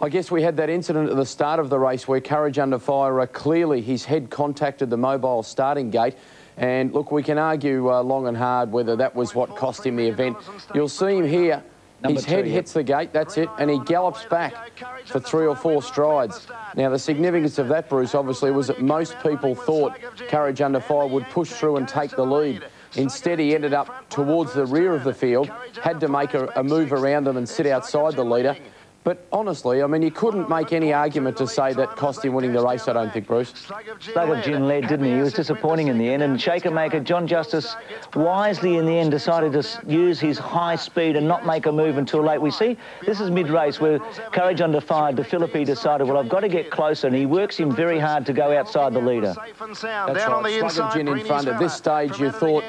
I guess we had that incident at the start of the race where Courage Under Fire, clearly his head contacted the mobile starting gate. And look, we can argue long and hard whether that was what cost him the event. You'll see him here. His head hits the gate, that's it, and he gallops back for 3 or 4 strides. Now, the significance of that, Bruce, obviously, was that most people thought Courage Under Fire would push through and take the lead. Instead, he ended up towards the rear of the field, had to make a move around them and sit outside the leader. But honestly, I mean, you couldn't make any argument to say that cost him winning the race, I don't think, Bruce. Sulky led, didn't he? He was disappointing in the end. And Shakamaker-J.Justice wisely in the end decided to use his high speed and not make a move until late. We see this is mid-race where Courage Under Fire, De Philippi decided, well, I've got to get closer, and he works him very hard to go outside the leader. That's right, Slug in front. At this stage, you thought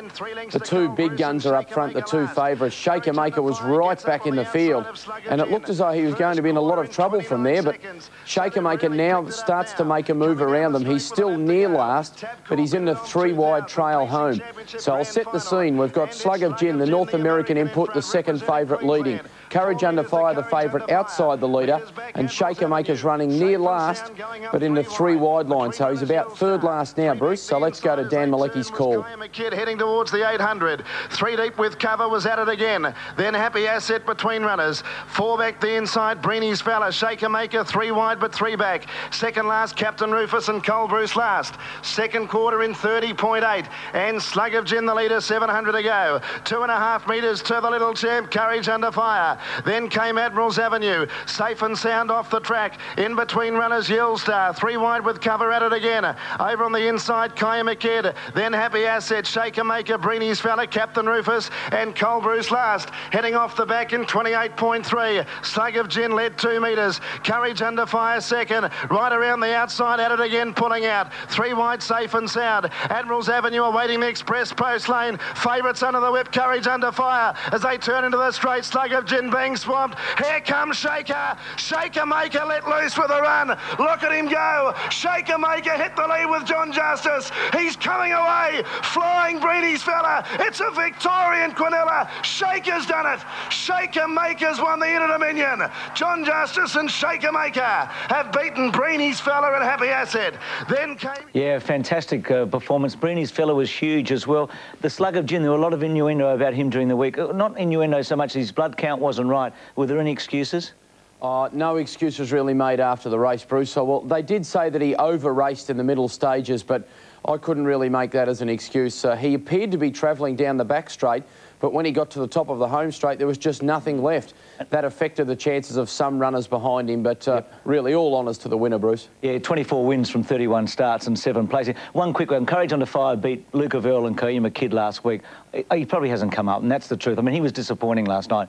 the 2 big guns are up front, the 2 favourites. Shakamaker was right back in the field, and it looked as though he was going to be in a lot of trouble from there, but Shakamaker now starts to make a move around them. He's still near last, but he's in the 3-wide trail home. So I'll set the scene. We've got Slug of Gin, the North American input, the second favourite leading. Courage Under Fire, the favourite, outside the leader, and Shakamaker's running near last, but in the 3-wide line. So he's about 3rd last now, Bruce. So let's go to Dan Mielicki's call. Heading towards the 800. 3 deep with cover, was at it again. Then Happy Asset between runners. 4 back the inside, Breeny's Fella. Shakamaker 3 wide but 3 back. Second last, Captain Rufus and Cold Bruce last. Second quarter in 30.8. And Slug of Gin the leader, 700 to go. 2.5 metres to the little champ, Courage Under Fire. Then came Admiral's Avenue, safe and sound off the track. In between runners, Yellstar, 3 wide with cover, at it again. Over on the inside, Shakamaker, then Happy Asset, Shakamaker, Breeny's Fella, Captain Rufus, and Cold Bruce last. Heading off the back in 28.3. Slug of Gin led 2 metres. Courage Under Fire second. Right around the outside, at it again, pulling out. 3 wide, safe and sound. Admiral's Avenue awaiting the express post lane. Favourites under the whip, Courage Under Fire. As they turn into the straight, Slug of Gin being swamped. Here comes Shakamaker let loose with a run. Look at him go. Shakamaker hit the lead with J.Justice. He's coming away. Flying Breeny's Fella. It's a Victorian Quinella. Shaker's done it. Shakamaker's won the Inter-Dominion. J.Justice and Shakamaker have beaten Breeny's Fella and Happy Asset. Then came... Yeah, fantastic performance. Breeny's Fella was huge as well. The Slug of Gin, there were a lot of innuendo about him during the week. Not innuendo so much, his blood count wasn't right. Were there any excuses? No excuses really made after the race, Bruce. So, well, they did say that he over-raced in the middle stages, but I couldn't really make that as an excuse. He appeared to be travelling down the back straight, but when he got to the top of the home straight, there was just nothing left. That affected the chances of some runners behind him, but really all honours to the winner, Bruce. Yeah, 24 wins from 31 starts and 7 places. One quick one, Courage Under Fire beat Luca Verl and Koyima Kid last week. He probably hasn't come up, and that's the truth. I mean, he was disappointing last night.